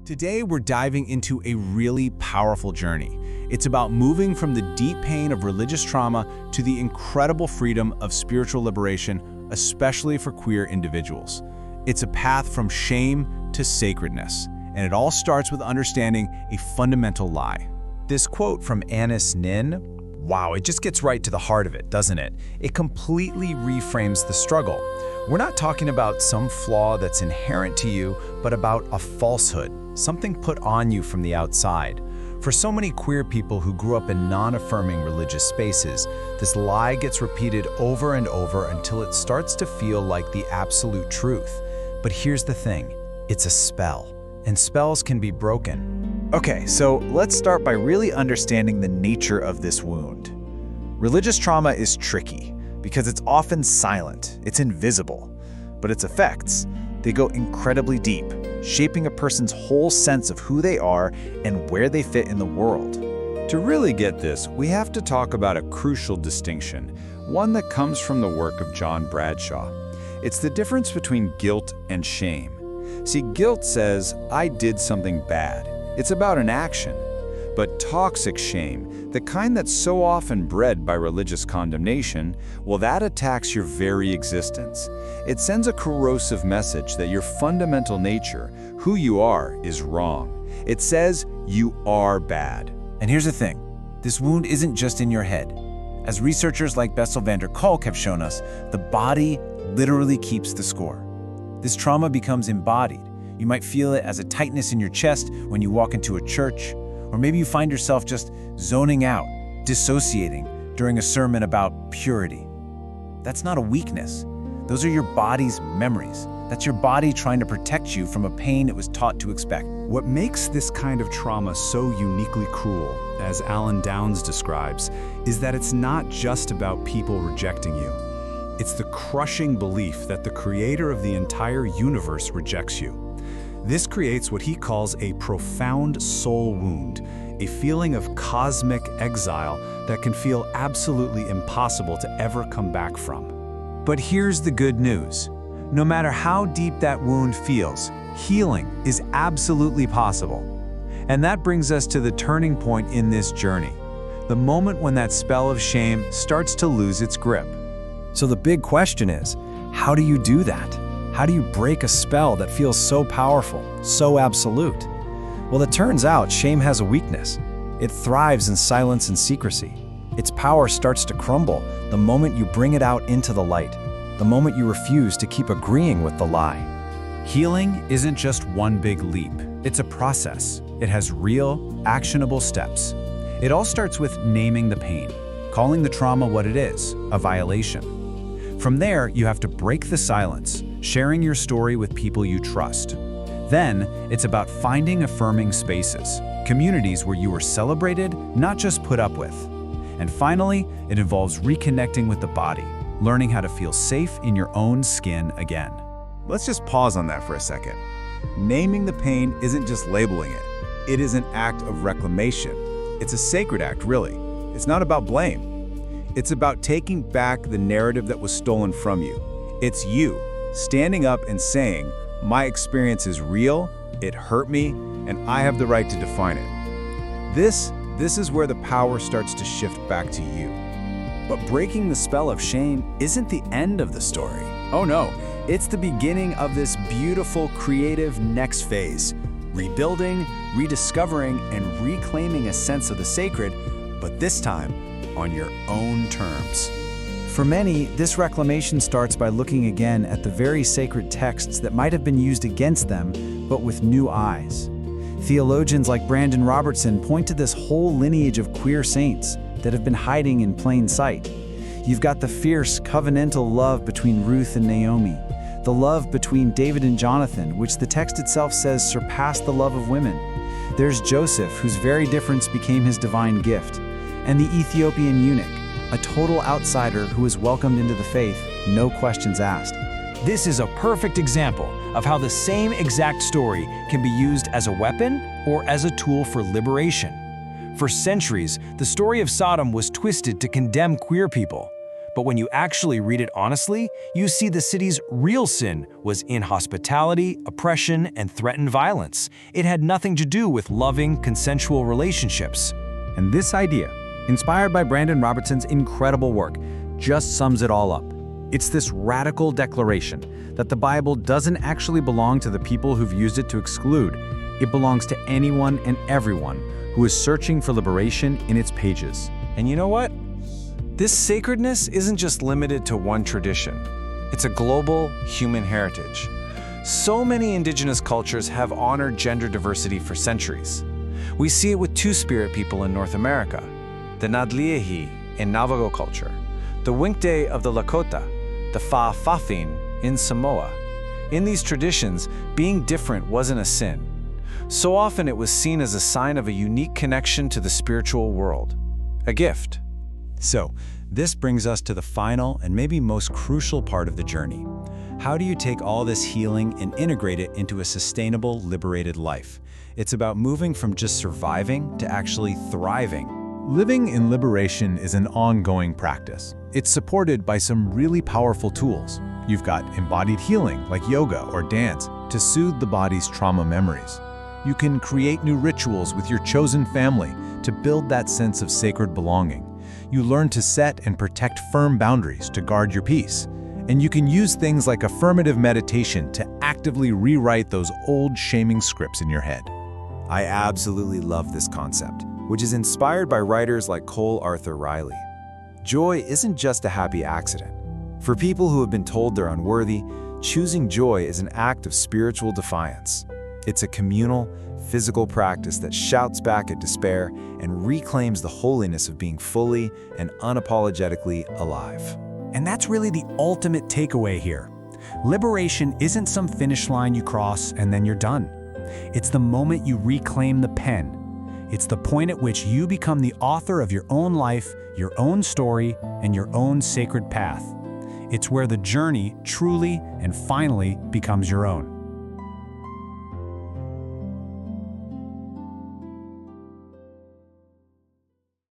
Today, we're diving into a really powerful journey. It's about moving from the deep pain of religious trauma to the incredible freedom of spiritual liberation, especially for queer individuals. It's a path from shame to sacredness, and it all starts with understanding a fundamental lie. This quote from Annis Nin, wow, it just gets right to the heart of it, doesn't it? It completely reframes the struggle. We're not talking about some flaw that's inherent to you, but about a falsehood, something put on you from the outside. For so many queer people who grew up in non-affirming religious spaces, this lie gets repeated over and over until it starts to feel like the absolute truth. But here's the thing, it's a spell, and spells can be broken. Okay, so let's start by really understanding the nature of this wound. Religious trauma is tricky because it's often silent, it's invisible, but its effects, they go incredibly deep, shaping a person's whole sense of who they are and where they fit in the world. To really get this, we have to talk about a crucial distinction, one that comes from the work of John Bradshaw. It's the difference between guilt and shame. See, guilt says, I did something bad. It's about an action. But toxic shame, the kind that's so often bred by religious condemnation, well, that attacks your very existence. It sends a corrosive message that your fundamental nature, who you are, is wrong. It says you are bad. And here's the thing, this wound isn't just in your head. As researchers like Bessel van der Kolk have shown us, the body literally keeps the score. This trauma becomes embodied. You might feel it as a tightness in your chest when you walk into a church, or maybe you find yourself just zoning out, dissociating during a sermon about purity. That's not a weakness. Those are your body's memories. That's your body trying to protect you from a pain it was taught to expect. What makes this kind of trauma so uniquely cruel, as Alan Downs describes, is that it's not just about people rejecting you. It's the crushing belief that the creator of the entire universe rejects you. This creates what he calls a profound soul wound, a feeling of cosmic exile that can feel absolutely impossible to ever come back from. But here's the good news. No matter how deep that wound feels, healing is absolutely possible. And that brings us to the turning point in this journey, the moment when that spell of shame starts to lose its grip. So the big question is, how do you do that? How do you break a spell that feels so powerful, so absolute? Well, it turns out shame has a weakness. It thrives in silence and secrecy. Its power starts to crumble the moment you bring it out into the light, the moment you refuse to keep agreeing with the lie. Healing isn't just one big leap. It's a process. It has real, actionable steps. It all starts with naming the pain, calling the trauma what it is, a violation. From there, you have to break the silence, sharing your story with people you trust. Then, it's about finding affirming spaces, communities where you are celebrated, not just put up with. And finally, it involves reconnecting with the body, learning how to feel safe in your own skin again. Let's just pause on that for a second. Naming the pain isn't just labeling it. It is an act of reclamation. It's a sacred act, really. It's not about blame. It's about taking back the narrative that was stolen from you. It's you standing up and saying, my experience is real, it hurt me, and I have the right to define it. This is where the power starts to shift back to you. But breaking the spell of shame isn't the end of the story. Oh no, it's the beginning of this beautiful, creative next phase. Rebuilding, rediscovering, and reclaiming a sense of the sacred, but this time on your own terms. For many, this reclamation starts by looking again at the very sacred texts that might have been used against them, but with new eyes. Theologians like Brandon Robertson point to this whole lineage of queer saints that have been hiding in plain sight. You've got the fierce covenantal love between Ruth and Naomi, the love between David and Jonathan, which the text itself says surpassed the love of women. There's Joseph, whose very difference became his divine gift, and the Ethiopian eunuch, a total outsider who was welcomed into the faith, no questions asked. This is a perfect example of how the same exact story can be used as a weapon or as a tool for liberation. For centuries, the story of Sodom was twisted to condemn queer people. But when you actually read it honestly, you see the city's real sin was inhospitality, oppression, and threatened violence. It had nothing to do with loving, consensual relationships. And this idea, inspired by Brandon Robertson's incredible work, just sums it all up. It's this radical declaration that the Bible doesn't actually belong to the people who've used it to exclude. It belongs to anyone and everyone who is searching for liberation in its pages. And you know what? This sacredness isn't just limited to one tradition. It's a global human heritage. So many indigenous cultures have honored gender diversity for centuries. We see it with Two-Spirit people in North America, the Nadliahi in Navajo culture, the Winkte of the Lakota, the Fa'afafin in Samoa. In these traditions, being different wasn't a sin. So often it was seen as a sign of a unique connection to the spiritual world, a gift. So, this brings us to the final and maybe most crucial part of the journey. How do you take all this healing and integrate it into a sustainable, liberated life? It's about moving from just surviving to actually thriving. Living in liberation is an ongoing practice. It's supported by some really powerful tools. You've got embodied healing like yoga or dance to soothe the body's trauma memories. You can create new rituals with your chosen family to build that sense of sacred belonging. You learn to set and protect firm boundaries to guard your peace. And you can use things like affirmative meditation to actively rewrite those old shaming scripts in your head. I absolutely love this concept, which is inspired by writers like Cole Arthur Riley. Joy isn't just a happy accident. For people who have been told they're unworthy, choosing joy is an act of spiritual defiance. It's a communal, physical practice that shouts back at despair and reclaims the holiness of being fully and unapologetically alive. And that's really the ultimate takeaway here. Liberation isn't some finish line you cross and then you're done. It's the moment you reclaim the pen. It's the point at which you become the author of your own life, your own story, and your own sacred path. It's where the journey truly and finally becomes your own.